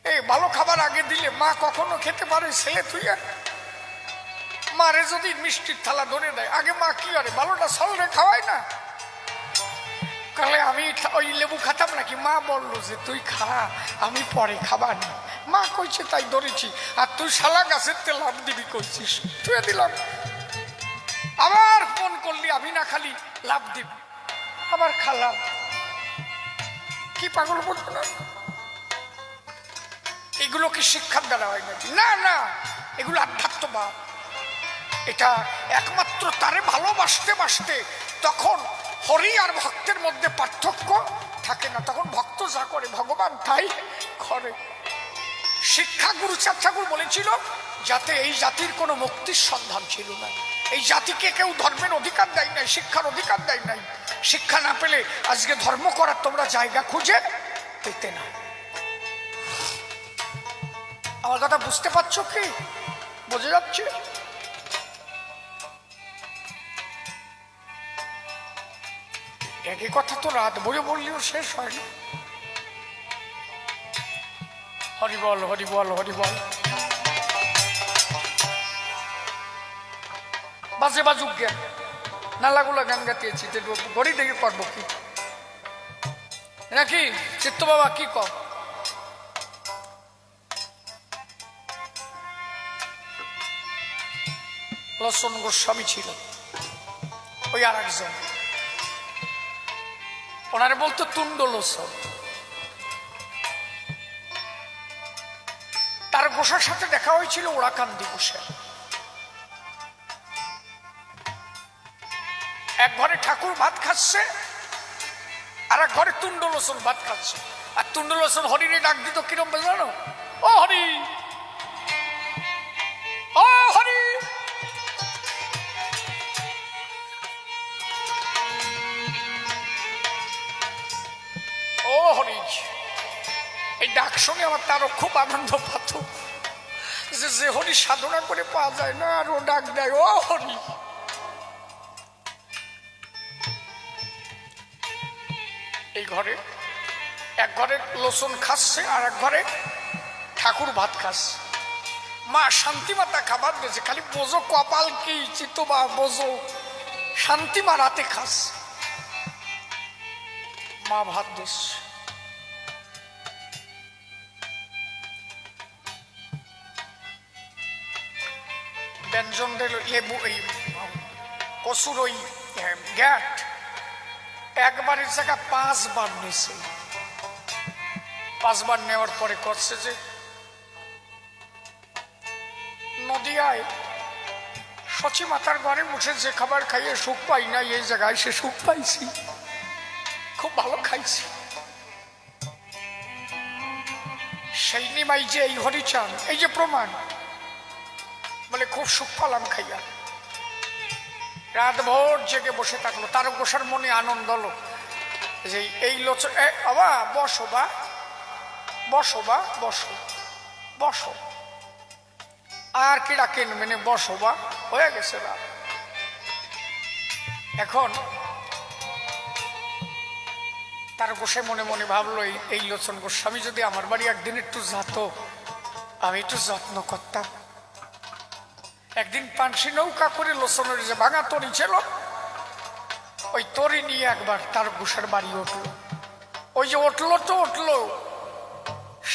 এই ভালো খাবার আগে দিলে মা কখনো খেতে পারে ছেলে? তুই মারে যদি মিষ্টির থালা ধরে দেয়, আগে মা কি করে ভালোটা সলরে খাওয়ায় না? কালে আমি ওই লেবু খাতাম নাকি? মা বললো যে তুই খা, আমি পরে খাবার না। মা কইছে তাই ধরেছি, আর তুই শালা গাছের তে লাভ দিবি কইছিস, তুই দিলাম। আবার ফোন করলি আমি না খালি লাভ দিবি, আবার খালাম। কি পাগল বলতো না? এগুলো কি শিক্ষার দ্বারা হয় নাকি? না না, এগুলো আধ্যাত্মবাদ। এটা একমাত্র তারে ভালোবাসতে বাসতে তখন হরি আর ভক্তের মধ্যে পার্থক্য থাকে না। তখন ভক্ত যা করে ভগবান তাই করে। শিক্ষা গুরু চাঁদ ঠাকুর বলেছিল যাতে এই জাতির কোনো মুক্তির সন্ধান ছিল না। এই জাতিকে কেউ ধর্মের অধিকার দেয় নাই, শিক্ষার অধিকার দেয় নাই। শিক্ষা না পেলে আজকে ধর্ম করার তোমরা জায়গা খুঁজে পেতে না। আমার কথা বুঝতে পারছো কি? বোঝা যাচ্ছে? একই কথা তো রাত বলে বললেও শেষ হয় না। হরি বল, হরি বল, হরি বল। বাজে বাজুক জ্ঞান, নালাগুলা গান গাতিয়েছি, গড়ি দেখে করবো কি নাকি? চিত্ত বাবা কি কর? লসন গোস্বামী ছিল, ওই আর একজন, ওনারে বলতো তুণ্ড লোসন। তার গোসার সাথে দেখা হয়েছিল ওরাকান্দি বসে। এক ঘরে ঠাকুর ভাত খাচ্ছে, আর এক ঘরে তুণ্ড লোসন ভাত খাচ্ছে। আর তুণ্ড লোসন হরিরে ডাক দিত কিরম জানো? ও হরি, ও হরি। ও হরি, এই ডাক শুনে আমার তারও খুব আনন্দ পাত যে হরি সাধনা করে পাওয়া যায় না, আর ও ডাক দেয় ও হরি। এই ঘরে এক ঘরে লোসন খাচ্ছে, আর এক ঘরে ঠাকুর ভাত খাচ্ছে। মা শান্তি মাতা খাবার দিয়েছে, খালি বোঝো কপাল কি চিত্ত বা বোঝো, শান্তি মা রাতে খাচ্ছে, মা ভাত দিচ্ছে। ব্যঞ্জন লেবু, এই কসুর ওই গ্যাট একবারের জায়গা 5 বার নিয়েছে। 5 বার নেওয়ার পরে করছে যে নদিয়ায় সচি মাতার ঘরে বসে যে খাবার খাইয়ে সুখ পাই না, এই জায়গায় সে সুখ পাইছি, খুব ভালো খাইছি। সেই নিমাই যে এই হরিচান, এই যে প্রমাণ, বলে খুব সুখ পালাম খাইয়া। রাত ভোর জেগে বসে থাকলো, তার বসার মনে আনন্দ হলো যে এই লোচন, বাবা বসো, বা বসো, বা বসো, বসো, আর কি ডাকেন মানে বসো, বা হয়ে গেছে রাত। এখন তার গোসাই মনে মনে ভাবলো এই লোচন গোস্বামী যদি আমার বাড়ি একদিন একটু যেত, আমি একটু যত্ন করতাম। একদিন পানসি নৌকা করে লোচনের যে ভাঙা তরি ছিল, ওই তরি নিয়ে একবার তার গোসার বাড়ি উঠলো। ওই যে উঠলো তো উঠলো,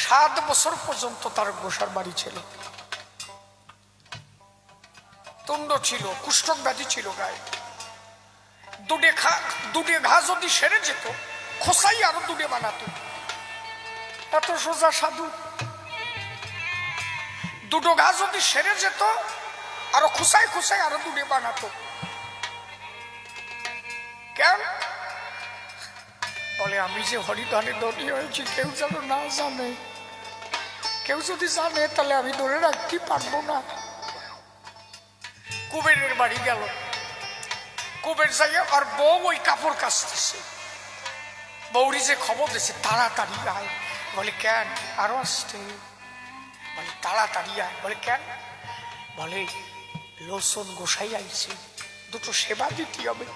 7 বছর পর্যন্ত তার গোসার বাড়ি ছিল। তুণ্ড ছিল, কুষ্ঠক ব্যাধি ছিল গায়ে। দুটে ঘা যদি সেরে যেত, খোসাই আরো দুটে বানাতো। এত সোজা সাধু। দুটো ঘা যদি সেরে যেত, আরো খুসাই খুসাই আরো দুটে বানাতো। কেন? বলে আমি যে হরিধানে ধনী হয়েছি কেউ যেন না জানে। কেউ যদি জানে তাহলে আমি ধরে রাখতে পারবো না। কুবেরের বাড়ি গেল। কুবের যাইয়া আর বউ ওই কাপড় কাচতেছে। বৌরি যে খবর দিছে তাড়াতাড়ি আয়। বলে কেন? আরো আসতে। বলে তাড়াতাড়ি আয়। বলে কেন? বলে লোচন গোসাই আইছে, দুটো সেবা দিতে হবে।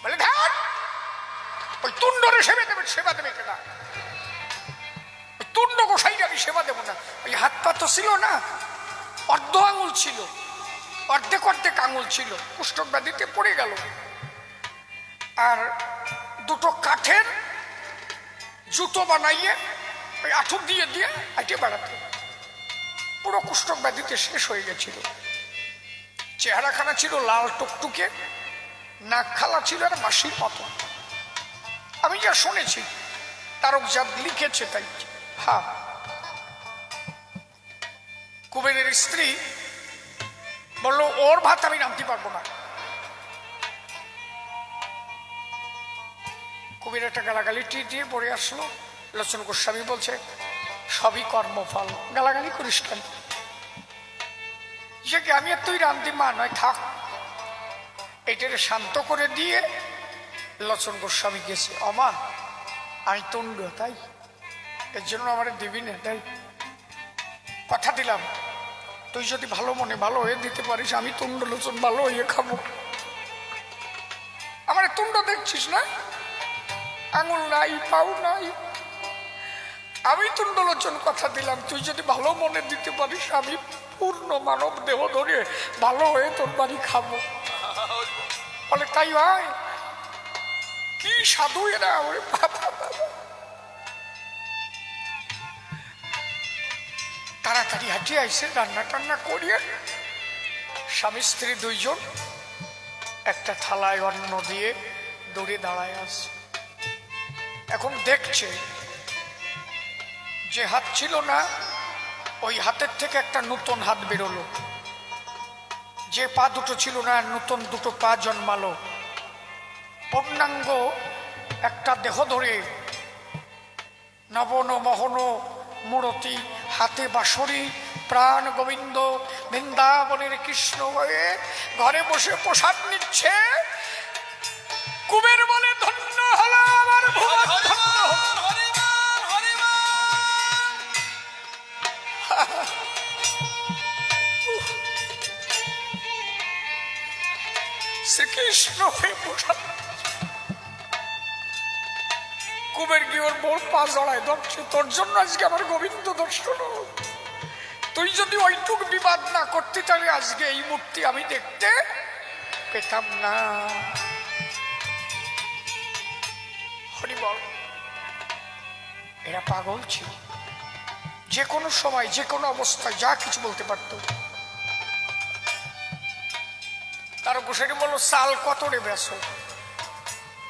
বলে ধ্যান, ওই তুণ্ডরে সেবা দেবে। সেবা দেবে কেনা? ওই তুণ্ড গোসাইকে আমি সেবা দেবো না। ওই হাত পা তো ছিল না, অর্ধ আঙুল ছিল, অর্ধেক অর্ধেক আঙুল ছিল, কুষ্ঠক ব্যাধিতে পড়ে গেল। আর দুটো কাঠের জুতো বানাইয়ে ওই আঠুর দিয়ে দিয়ে আইটে বেড়াতে। পুরো কুষ্ঠক ব্যাধিতে শেষ হয়ে গেছিল। চেহারাখানা ছিল লাল টুকটুকে, নাক খালা ছিল আর মাসির মতো। আমি যা শুনেছি, তারক যা লিখেছে তাই। হ্যাঁ, কুবেরের স্ত্রী বললো ওর ভাত আমি নামতে পারবো না। কুবের একটা গালাগালি দিয়ে পড়ে আসলো। লোচন গোস্বামী বলছে সবই কর্মফল, গালাগালি করিস কেন? যে কি আমি আর তুই রান্দি মা নয়, থাক। এইটারে শান্ত করে দিয়ে লোচন গোস্বামী গেছে। অমা আমি তুণ্ড, তাই এর জন্য আমার দিবি না, তাই কথা দিলাম তুই যদি ভালো মনে ভালো হয়ে দিতে পারিস, আমি তুণ্ড লোচন ভালো হয়ে খাবো। আমার তুণ্ড দেখছিস না, আঙুল নাই, পাও নাই। আমি তুণ্ড লোচন কথা দিলাম, তুই যদি ভালো মনে দিতে পারিস, আমি পূর্ণ মানব দেহ ধরে ভালো হয়ে তোর বাড়ি খাবো। বলে তাই ভাই, কি সাধু এরা। তাড়াতাড়ি হাঁটিয়ে আইসে, রান্না টান্না করিয়ে স্বামী স্ত্রী দুইজন একটা থালায় অন্ন দিয়ে দৌড়ে দাঁড়ায় আসে। এখন দেখছে যে হাত ছিল না, ওই হাতের থেকে একটা নতুন হাত বেরোলো। যে পা দুটো ছিল না, নতুন দুটো পা জন্মালো। পূর্ণাঙ্গ একটা দেহ ধরে নবন মোহন মূরতি, হাতে বাঁশরি, প্রাণ গোবিন্দ বৃন্দাবনের কৃষ্ণ হয়ে ঘরে বসে প্রসাদ নিচ্ছে। কুবের বলে ধন্য হলো আমার ভুবন, ধন্য হলো। শ্রীকৃষ্ণ হয়ে প্রসাদ। কুবের গিয়ে ওর বোর পা জড়ায় ধরছে, তোর জন্য আজকে আমার গোবিন্দ দর্শন। তুই যদি ওইটুক বিবাদ না করতে, তাহলে আজকে এই মূর্তি আমি দেখতে পেতাম না। হরিবল। এরা পাগল ছিল, যে কোনো সময় যে কোনো অবস্থায় যা কিছু বলতে পারত। তার গোসাইনি বললো চাল কত রে বেচো?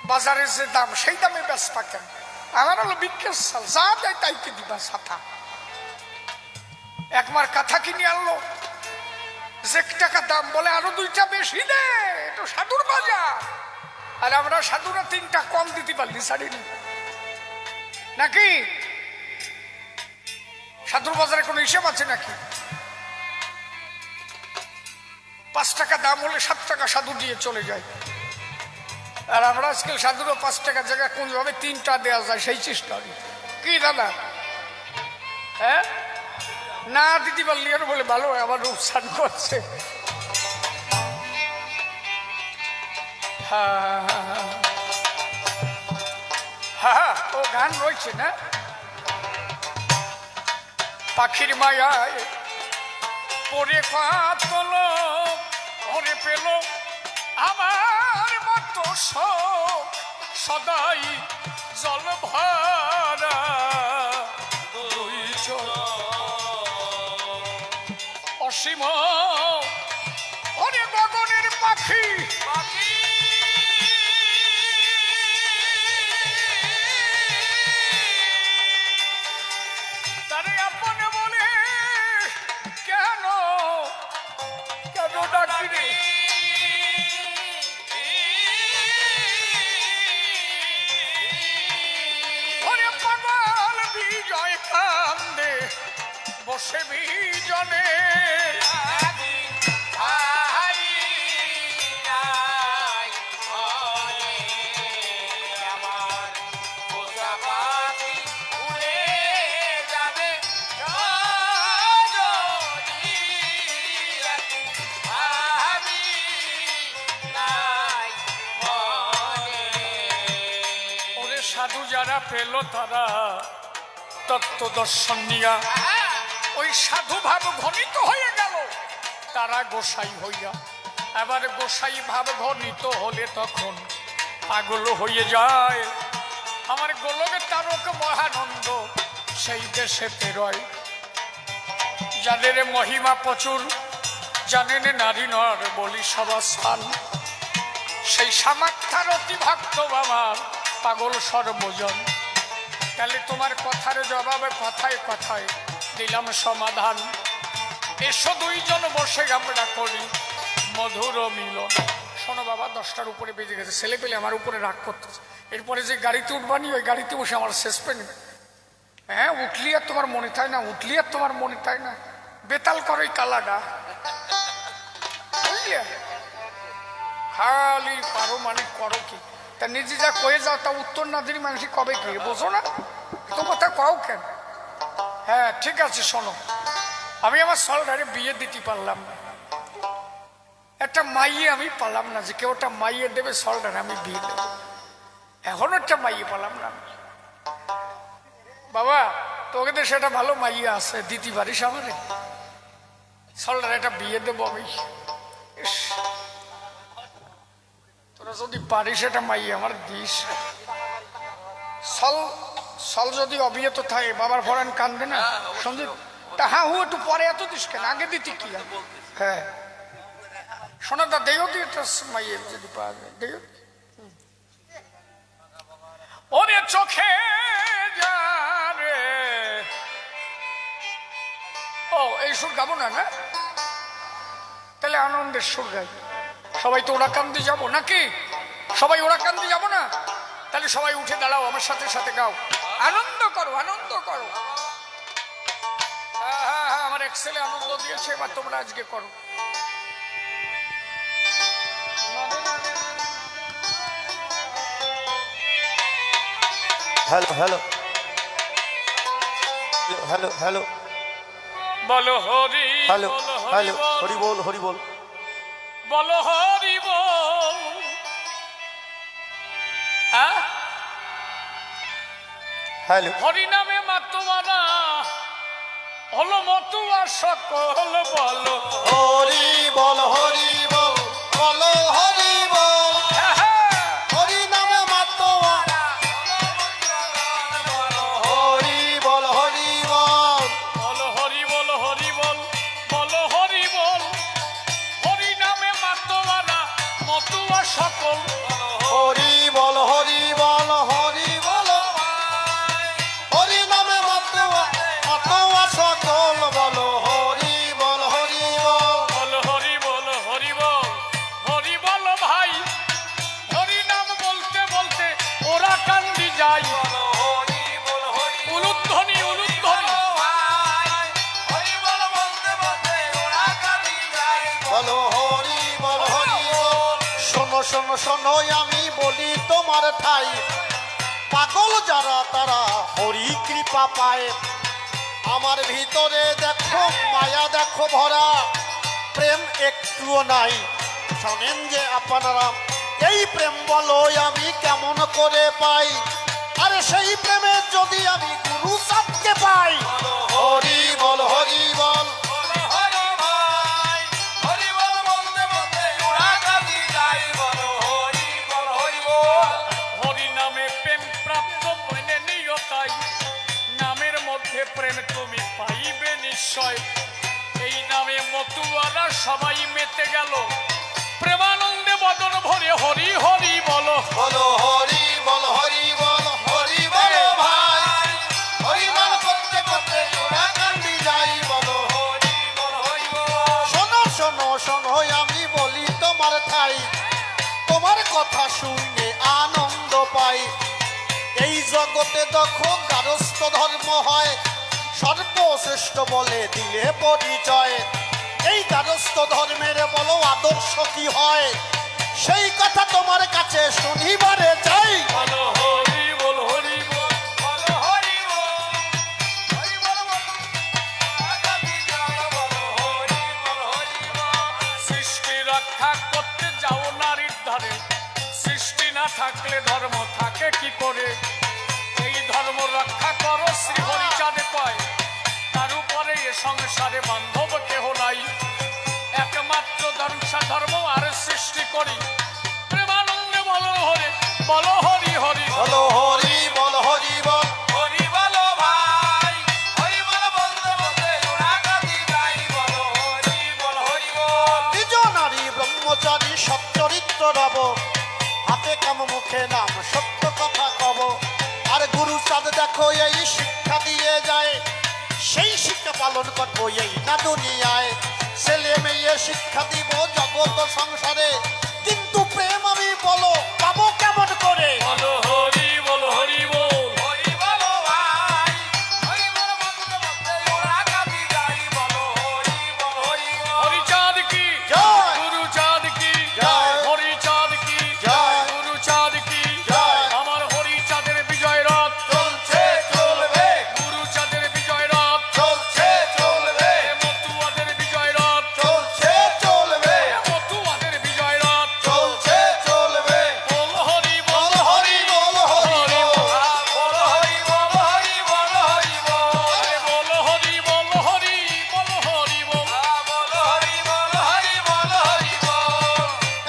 বাজারের যে দাম সেই দামে বেচবা কেন? আমার হলো বিজ্ঞাস চাল, যা দেয় তাইকে দিবা ছাতা। একবার কাঁথা কিনে আনলো, যে টাকা দাম, বলে আরো 2টা বেশি দে, এটা সাধুর বাজার। আর আমরা সাধুরা 3টা কম দিতে পারলি ছাড়িনি নাকি? সাধুর বাজারে কোনো হিসেব আছে নাকি? 5 টাকা দাম হলে 7 টাকা সাধু দিয়ে চলে যায়। আর আমরা আজকাল সাধুরও 5 টাকার জায়গায় কোন ভাবে 3টা দেওয়া যায় সেই চেষ্টা করি। কি দাদা? হ্যাঁ, না দিদি পারলি আর বলে ভালো হয়, আবার রূপসান করছে। হ্যাঁ, ও গান রয়েছে না? পাখির মায়ায় পরে কাতল ওরে পেল আমার মতো শোক সদাই জল ভরা দুই চোখ অসীম ওরে গগনের পাখি তারে আপন বলে কেন কেন ডাকি রে ওরে পাগল বিজয় কান্দে বসে বিজনে সাধু যারা পেল তারা তত্ত্ব দর্শন নিয়া ওই সাধু ভাব ঘনিত হয়ে গেল তারা গোসাই হইয়া। এবার গোসাই ভাব ঘনিত হলে তখন পাগল হয়ে যায়। আমার গোলকে তারক মহানন্দ সেই দেশে রয় যাদের মহিমা প্রচুর জানেন নারী নর বলি সবাস্থান সেই সামাক্ষার অতি ভক্ত আমার পাগল সর্বজন। তাহলে তোমার কথার জবাবে কথায় কথায় দিলাম সমাধান। এসো দুইজন বসে আমরা করি মধুর মিলন। শোনো বাবা, 10টার উপরে বেজে গেছে, ছেলে পেলে আমার উপরে রাগ করতেছে। এরপরে যে গাড়িতে উঠবানি ওই গাড়িতে বসে আমার শেষ পেনি। হ্যাঁ, উঠলি আর তোমার মনে তাই না, উঠলি আর তোমার মনে তাই না, বেতাল করোই কালাডা বুঝলি। খালি পারো মানে করো কি, তা নিজে যা কয়ে যাও তা উত্তর না দিলে মানুষ কবে কি বোঝো না, তো কথা কও কেন। হ্যাঁ ঠিক আছে, শোনো, আমি আমার সলডারে বিয়ে দিতে পারলাম না, একটা মাইয়ে আমি পালাম না যে কেউ একটা মাইয়ে দেবে সলডারে আমি বিয়ে দেবো, এখনো একটা মাইয়ে পালাম না। বাবা তোকে তো সেটা ভালো মাইয়ে আছে, দিতে পারিস আমারে সলডারে একটা বিয়ে দেবো আমি। তোরা যদি পারিস এটা মাইয়ে আমার দিস। সল সল যদি অবিয়ত থাকে বাবার ভরান কান্দে না সঞ্জিত, তা হ্যাঁ হু একটু পরে এত দিস কেন, আগে দিতি কি। হ্যাঁ শোনা দা দেও দিয়ে মাইয়ে যদি পাওয়া যায় দেও। ওরে চোখে যা রে, ও এই সুর গাবো না, না তাহলে আনন্দের সুর গাই। সবাই তো ওরাকান্দি যাবো নাকি, সবাই ওরাকান্দি যাবো না, তাহলে সবাই উঠে দাঁড়াও আমার সাথে সাথে গাও, আনন্দ করো আনন্দ করো। হ্যাঁ হ্যাঁ হ্যাঁ, আমার এক্সেলে আনন্দ দিয়েছে, এবার তোমরা আজকে করো। হ্যালো হ্যালো হ্যালো হ্যালো বলো হরি হ্যালো বলো হ্যালো হরি হরি বল হরি বল বলো হরি বল। হ্যাঁ হ্যালো হরি নামে মাতোয়ারা হলো মতুয়া সকল বলো হরি বল হরি বল বলো হরি বল হ্যাঁ, হ্যাঁ। হরি নামে মাতোয়া হরি বল হরি বল বলো হরি বল হরি বল বলো হরি বল। হরি নামে মাতোয়ারা মতুয়া সকল হরি বল হরি বল হরি বল হরি নামে মাতোয়া মাতোয়া সকল বলো হরি বল হরি বল বলো হরি বল হরি বল হরি বল ভাই। হরি নাম বলতে বলতে ওরা কান্দি যায়, উলুধ্বনি উলুধ্বনি। বলো হরি বল হরি বল শোনো শোনো শোনো আমি বলি তোমার ঠাই পাগল যারা তারা হরি কৃপা পায় আমার ভিতরে দেখো মায়া দেখো ভরা প্রেম একটুও নাই শোনেন যে আপনারা এই প্রেম বলো আমি কেমন করে পাই আরে সেই প্রেমে যদি আমি গুরু চাঁদকে পাই হরি বল হরি বল বলো হরি ভাই হরি বল বলতে বলতে ওরা কাঁদি যাই বলো হরি বল হরি বল হরি নামে প্রেম প্রাপ্ত মনে নিও তাই নামের মধ্যে প্রেম তুমি পাইবে নিশ্চয় এই নামে মতুয়ারা সবাই মেতে গেল প্রেমানন্দে বদন ভরে হরি হরি বলো বলো হরি বল হরি বল হরি বল ভাই হরি বল করতে করতে ওরা কান্দি যাই বলো হরি বল হরি বল শোনো শোনো শোনো আমি বলি তোমার ঠাই তোমার কথা শুনে আনন্দ পাই এই জগতে দেখো গারস্থ ধর্ম হয় সর্বশ্রেষ্ঠ বলে দিলে পরিচয় এই গারস্থ ধর্মের বলো আদর্শ কি হয় সেই কথা তোমার কাছে শুনিবারে চাই বলো হরি বল হরি বল বলো হরি বল হরি বল ওরা কাঁদি যাই বলো হরি বল হরি বল সৃষ্টি রক্ষা করতে যাও নারীর ধারে সৃষ্টি না থাকলে ধর্ম থাকে কি করে এই ধর্ম রক্ষা করো শ্রী হরিচাঁদে কয় তার উপরে এ সংসারে বান্ধব কেহ নাই একমাত্র ধর্ম আর সৃষ্টি করি প্রেমানন্দে বলো হরি হরি বলো হরি বল হরি বল হরি বলো ভাই হরি বল বলতে বলতে ওরা কাঁদি যাই বলো হরি বল হরি বল নিজ নারী ব্রহ্মচারী সচ্চরিত্র রব হাতে কাম মুখে নাম সত্য কথা কব আর গুরু চাঁদ দেখো এই শিক্ষা দিয়ে যায় সেই শিক্ষা পালন করবো এই না দুনিয়ায় ছেলে মেয়ে শিক্ষা দিব জগৎ সংসারে কিন্তু প্রেম আমি বলো পাবো কেমন করে বলো হরি বল হরি বল হরি বলো ভাই হরি বল বলতে বলতে ওরা কাঁদি যাই বলো হরি বল হরি বল হরিচাঁদ কি জয়। গুরুচাঁদ কি জয়। হরিচাঁদ কি জয়। গুরুচাঁদ কি জয়। আমার হরিচাঁদের বিজয় রথ চলছে চলবে গুরুচাঁদের বিজয় রথ চলছে চলবে মতুয়াদের বিজয় রথ চলছে চলবে মতুয়াদের বিজয় রথ চলছে চলবে বল হরি বল বল হরি বল হরি বল বলো হরি বল হরি বল হরি বল আরে বল হরি বল হরি বল হরি বল বলো হরি বল হরি বল হরি বল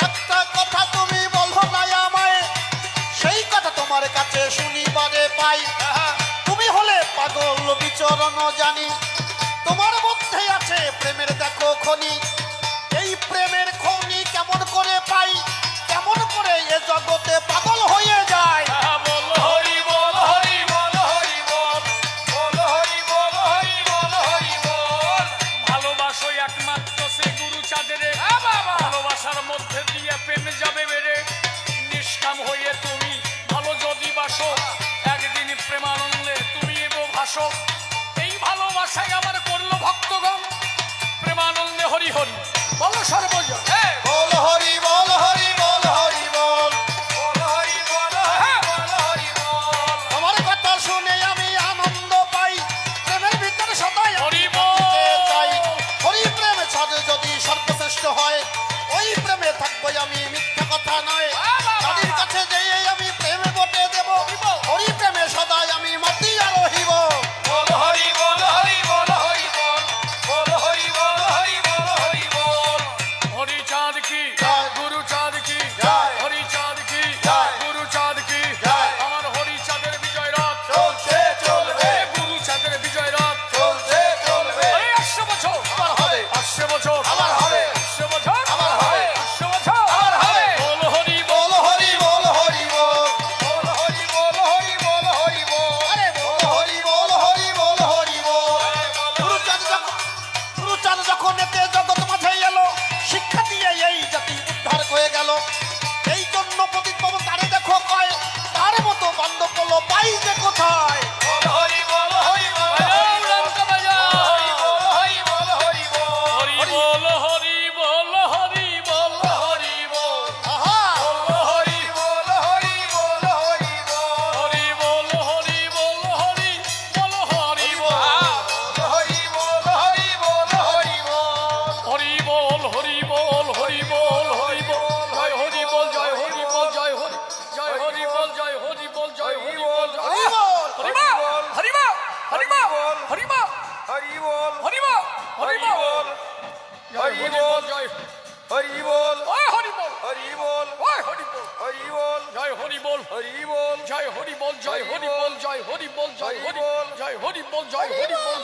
একটা কথা তুমি বলছো না আমায় সেই কথা তোমার কাছে শুনিবারে পাই তুমি হলে পাগল বিচরণ জানি তোমার মধ্যে আছে প্রেমের দেখো খনি এই প্রেমের খনি কেমন করে পাই কেমন করে এ জগতে পাগল হয়ে যায় বল হরি বল হরি বল হরি বল বল হরি বল হরি বল হরি বল ভালোবাসো একমাত্র সে গুরুচাঁদের ভালোবাসার মধ্যে দিয়ে প্রেম যাবে বেড়ে নিষ্কাম হয়ে তুমি ভালো যদি বাসো একদিন প্রেমানন্দে তুমি এগো ভাসো এই ভালোবাসায় আমার করলো ভক্তগণ প্রেমানন্দে হরি হরি বলো সর্বজন বল হরি বল হরি বল হরি বল বল হরি বল হরি বল হরি বল তোমার কথা শুনে আমি আনন্দ পাই প্রেমের ভিতরে সদাই হরি বল। চাই হরি প্রেম ছাড়ে যদি সর্বশ্রেষ্ঠ হয় ওই প্রেমে থাকবো আমি মিথ্যা কথা নয় তাদের কাছে যেয়ে আমি প্রেমে বটে দেব হরি প্রেমে সদাই আমি মতি আর রহিব বল হরি বল হরি বল হরি বল বল হরি বল হরি বল হরি বল হরিচাঁদ জয় হরি বল। জয় হরি বল জয় হরি বল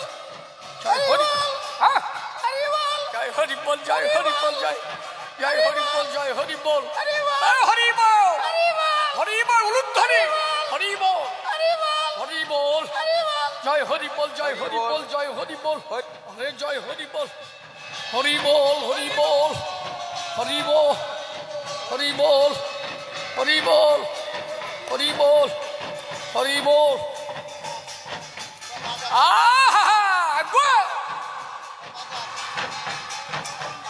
জয় হরি হ্যাঁ জয় হরি বল জয় হরি বল জয় জয় হরি বল জয় হরি বল হরি বল হরি বল উলুধ্বনি হরি বল হরি বল জয় হরি বল জয় হরি বল জয় হরি বল আরে জয় হরি বল হরি বল হরি বল হরি বল হরি বল হরি বল হরি বল হরি বল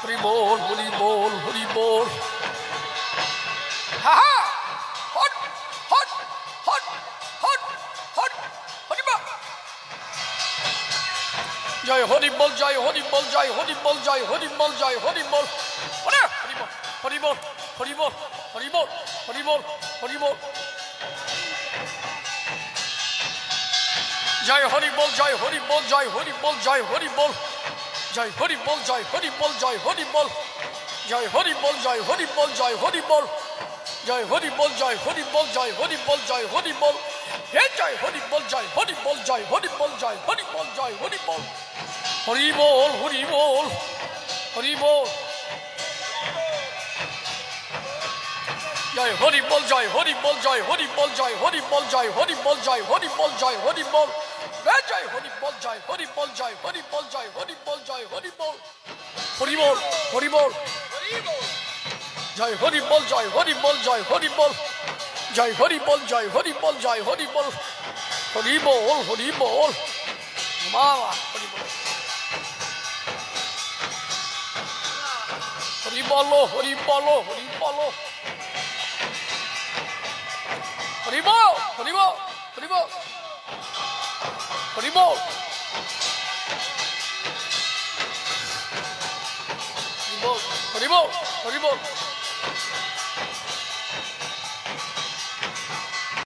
হরি বল হরি বল হরি বল হা হা হট হট হট হট হট হরি বল জয় হরি বল জয় হরি বল জয় হরি বল জয় হরি বল জয় হরি বল হরি বল হরি বল হরি বল হরি বল হরি বল হরি বল জয় হরি বল জয় হরি বল জয় হরি বল জয় হরি বল জয় হরি বল জয় হরি বল জয় হরি বল জয় হরি বল জয় হরি বল জয় হরি বল জয় হরি বল জয় হরি বল জয় হরি বল জয় হরি বল হে জয় হরি বল জয় হরি বল জয় হরি বল জয় হরি বল জয় হরি বল হরি বল হরি বল হরি বল জয় হরি বল জয় হরি বল জয় হরি বল জয় হরি বল জয় হরি বল জয় হরি বল জয় হরি বল জয় হরি বল জয় হরি বল জয় হরি বল জয় হরি বল জয় হরি বল হরি বল হরি বল জয় হরি বল জয় হরি বল জয় হরি বল জয় হরি বল জয় হরি বল জয় হরি বল হরি বল হরি বল বাবা হরি বল হরি বলো হরি বলো হরি বলো হরি বল হরি বল হরি বল হরি বল হরি বল হরি বল হরি বল